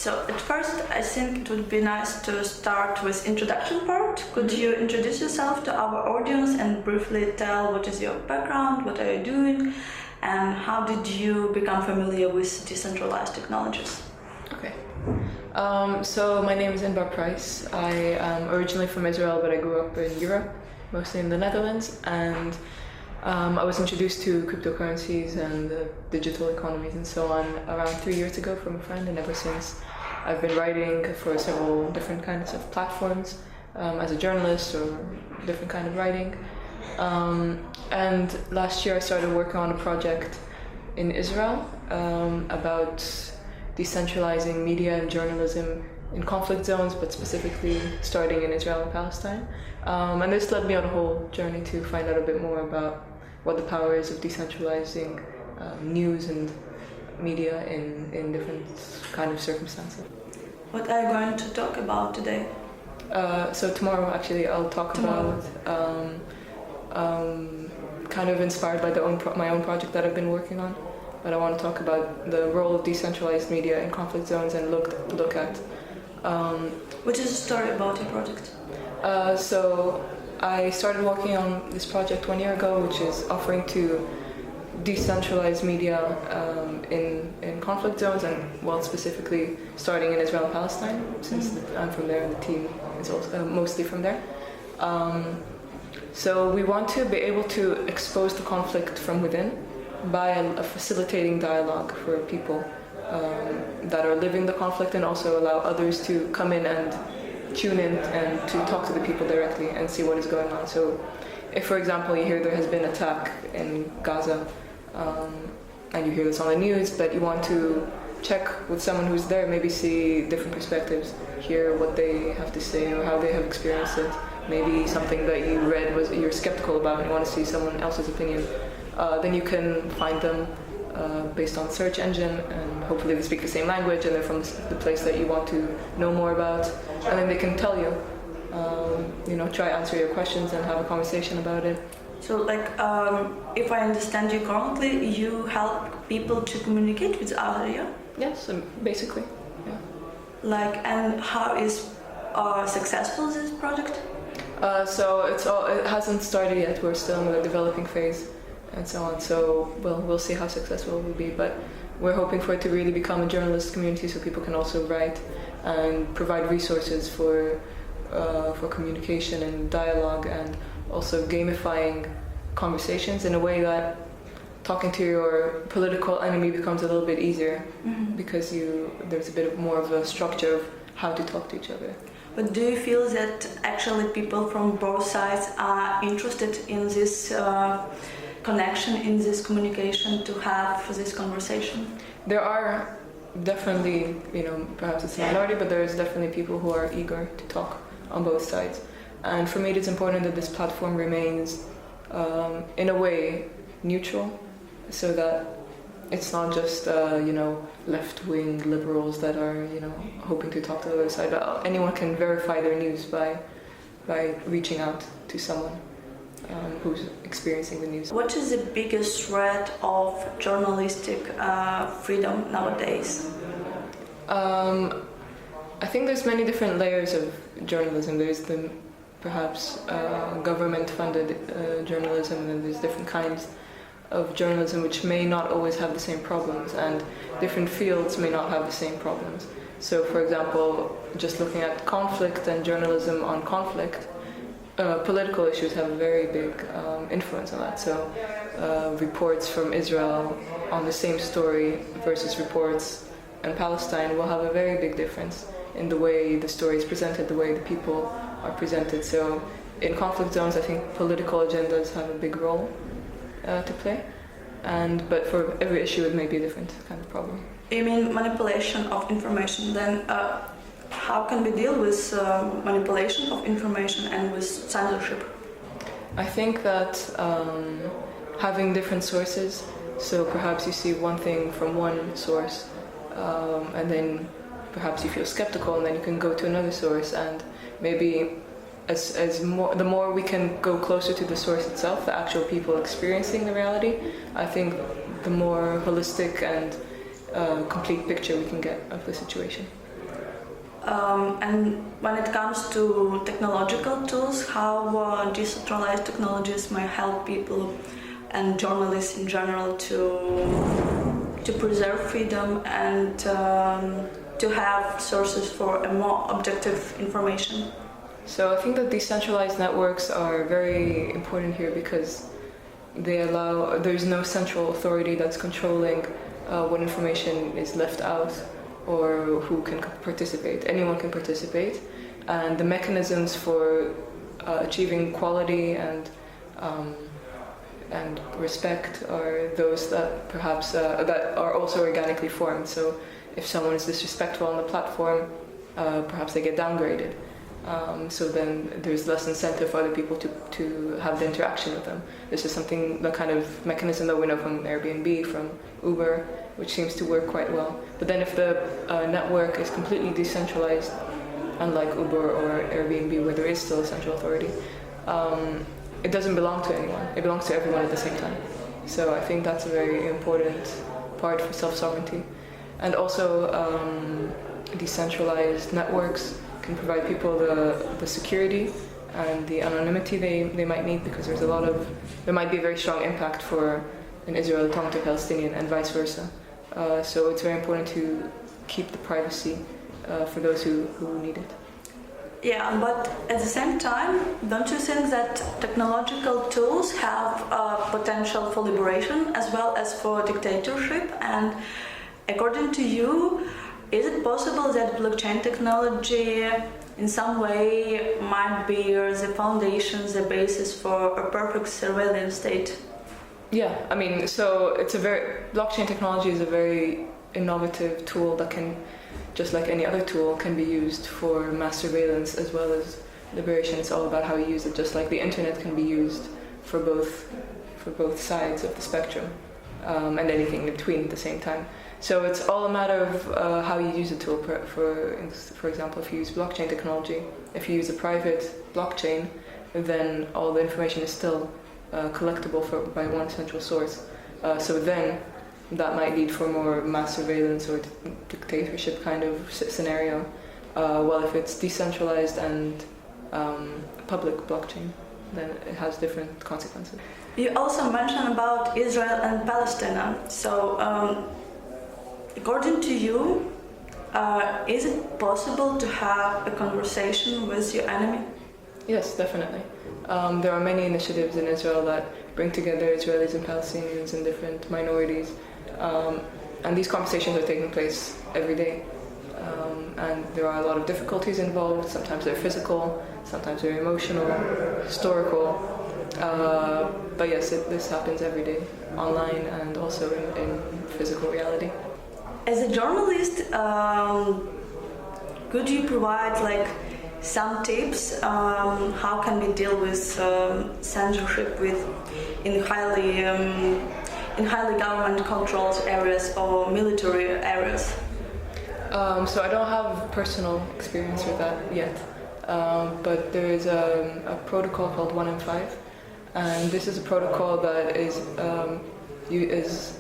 So at first, I think it would be nice to start with introduction part. Could you introduce yourself to our audience and briefly tell what is your background, what are you doing, and how did you become familiar with decentralized technologies? Okay. So my name is Inbar Preiss. I am originally from Israel, but I grew up in Europe, mostly in the Netherlands, and I was introduced to cryptocurrencies and digital economies and so on around 3 years ago from a friend, and ever since I've been writing for several different kinds of platforms as a journalist or different kind of writing. And last year I started working on a project in Israel about decentralizing media and journalism in conflict zones, but specifically starting in Israel and Palestine. And this led me on a whole journey to find out a bit more about what the power is of decentralizing news and media in different kind of circumstances. What are you going to talk about today? So tomorrow, actually, I'll talk about kind of inspired by my own project that I've been working on. But I want to talk about the role of decentralized media in conflict zones and look at. What is the story about your project? So I started working on this project 1 year ago, which is offering to decentralize media in conflict zones, and well, specifically starting in Israel and Palestine, since I'm from there and the team is also mostly from there. So we want to be able to expose the conflict from within by a facilitating dialogue for people that are living the conflict, and also allow others to come in and tune in and to talk to the people directly and see what is going on. So if, for example, you hear there has been an attack in Gaza, and you hear this on the news, but you want to check with someone who's there, maybe see different perspectives, hear what they have to say or how they have experienced it, maybe something that you read you're skeptical about and you want to see someone else's opinion, then you can find them based on search engine, and hopefully they speak the same language and they're from the place that you want to know more about, and then they can tell you, try answer your questions and have a conversation about it. So, if I understand you correctly, you help people to communicate with others, yeah? Yes, basically, yeah. And how is successful this project? So it hasn't started yet. We're still in the developing phase and so on. So we'll see how successful it will be. But we're hoping for it to really become a journalist community, so people can also write and provide resources for communication and dialogue, and also gamifying conversations in a way that talking to your political enemy becomes a little bit easier, because there's a bit more of a structure of how to talk to each other. But do you feel that actually people from both sides are interested in this connection, in this communication, to have this conversation? There are definitely, perhaps it's a minority, but there's definitely people who are eager to talk on both sides. And for me, it's important that this platform remains, in a way, neutral, so that it's not just, left-wing liberals that are, hoping to talk to the other side. But anyone can verify their news by reaching out to someone who's experiencing the news. What is the biggest threat of journalistic freedom nowadays? I think there's many different layers of journalism. There's the perhaps government-funded journalism, and then there's different kinds of journalism which may not always have the same problems, and different fields may not have the same problems. So, for example, just looking at conflict and journalism on conflict, political issues have a very big influence on that. So, reports from Israel on the same story versus reports in Palestine will have a very big difference in the way the story is presented, the way the people are presented. So in conflict zones, I think political agendas have a big role to play. But for every issue, it may be a different kind of problem. You mean manipulation of information? Then how can we deal with manipulation of information and with censorship? I think that having different sources, so perhaps you see one thing from one source, and then perhaps you feel skeptical, and then you can go to another source, and maybe the more we can go closer to the source itself, the actual people experiencing the reality, I think the more holistic and complete picture we can get of the situation. And when it comes to technological tools, how decentralized technologies may help people and journalists in general to preserve freedom and to have sources for a more objective information. So I think that decentralized networks are very important here because there's no central authority that's controlling what information is left out or who can participate. Anyone can participate, and the mechanisms for achieving quality and respect are those that perhaps that are also organically formed. So if someone is disrespectful on the platform, perhaps they get downgraded. So then there's less incentive for other people to have the interaction with them. This is the kind of mechanism that we know from Airbnb, from Uber, which seems to work quite well. But then if the network is completely decentralized, unlike Uber or Airbnb where there is still a central authority, it doesn't belong to anyone. It belongs to everyone at the same time. So I think that's a very important part for self-sovereignty. And also decentralized networks can provide people the security and the anonymity they might need, because there might be a very strong impact for an Israeli talking to a Palestinian and vice versa. So it's very important to keep the privacy for those who need it. Yeah, but at the same time, don't you think that technological tools have potential for liberation as well as for dictatorship? And according to you, is it possible that blockchain technology in some way might be the foundation, the basis for a perfect surveillance state? Yeah, I mean, so blockchain technology is a very innovative tool that can, just like any other tool, can be used for mass surveillance as well as liberation. It's all about how you use it, just like the internet can be used for both sides of the spectrum, and anything in between at the same time. So it's all a matter of how you use the tool. For example, if you use blockchain technology, if you use a private blockchain, then all the information is still collectible by one central source. So then that might lead for more mass surveillance or dictatorship kind of scenario. While if it's decentralized and public blockchain, then it has different consequences. You also mentioned about Israel and Palestine. So according to you, is it possible to have a conversation with your enemy? Yes, definitely. There are many initiatives in Israel that bring together Israelis and Palestinians and different minorities. And these conversations are taking place every day. And there are a lot of difficulties involved. Sometimes they're physical, sometimes they're emotional, historical. But yes, this happens every day, online and also in physical reality. As a journalist, could you provide some tips how can we deal with censorship in highly government-controlled areas or military areas? So I don't have personal experience with that yet, but there is a protocol called 1M5, and this is a protocol that is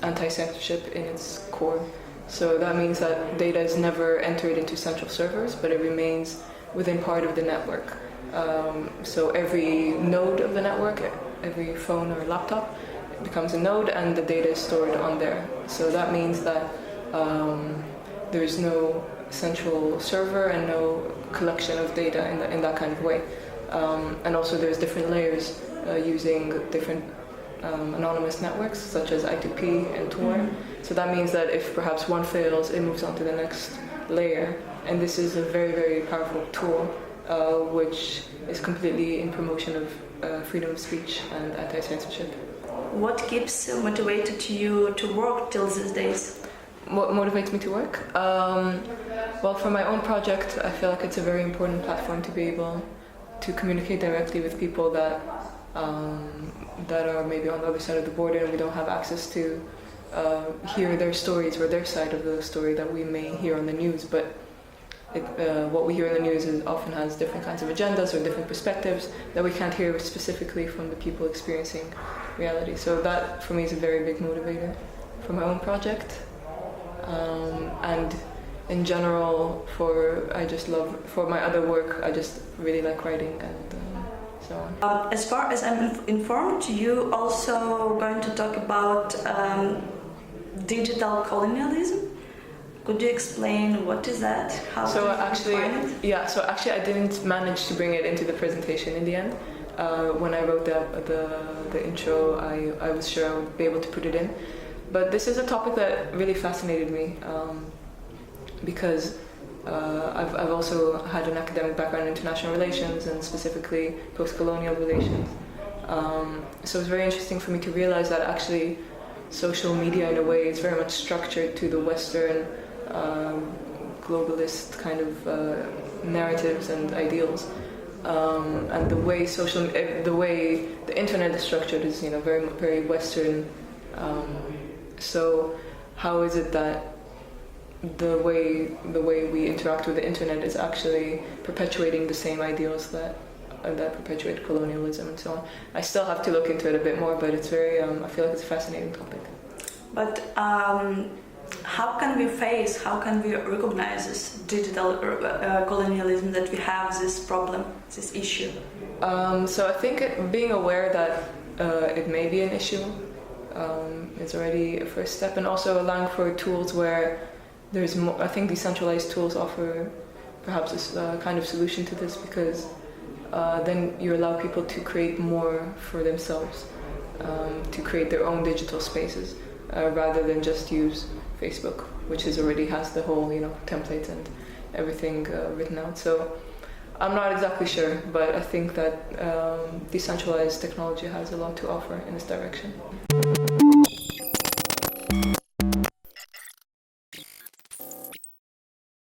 anti-censorship in its core. So that means that data is never entered into central servers, but it remains within part of the network. So every node of the network, every phone or laptop, becomes a node, and the data is stored on there. So that means that there's no central server and no collection of data in that kind of way. And also there's different layers using different anonymous networks such as I2P and Tor. So that means that if perhaps one fails, it moves on to the next layer. And this is a very, very powerful tool which is completely in promotion of freedom of speech and anti-censorship. What keeps motivated you to work till these days? What motivates me to work? Well, for my own project, I feel like it's a very important platform to be able to communicate directly with people that are maybe on the other side of the border, and we don't have access to hear their stories or their side of the story that we may hear on the news. But what we hear in the news often has different kinds of agendas or different perspectives that we can't hear specifically from the people experiencing reality. So that, for me, is a very big motivator for my own project. And in general, for my other work, I just really like writing and so on. As far as I'm informed, you also going to talk about digital colonialism. Could you explain what is that? How So do you actually, define it? yeah. So actually, I didn't manage to bring it into the presentation in the end. When I wrote the intro, I was sure I would be able to put it in. But this is a topic that really fascinated me because I've also had an academic background in international relations and specifically post-colonial relations. So it's very interesting for me to realize that actually social media in a way is very much structured to the Western globalist kind of narratives and ideals. And the way the internet is structured is, very, very Western. So how is it that the way we interact with the internet is actually perpetuating the same ideals that perpetuate colonialism and so on? I still have to look into it a bit more, but it's very. I feel like it's a fascinating topic. But how can we recognize this digital colonialism, that we have this problem, this issue? So I think being aware that it may be an issue is already a first step, and also allowing for tools where there's more. I think decentralized tools offer perhaps a kind of solution to this, because then you allow people to create more for themselves, to create their own digital spaces, rather than just use Facebook, which already has the whole, template and everything written out. So I'm not exactly sure, but I think that decentralized technology has a lot to offer in this direction.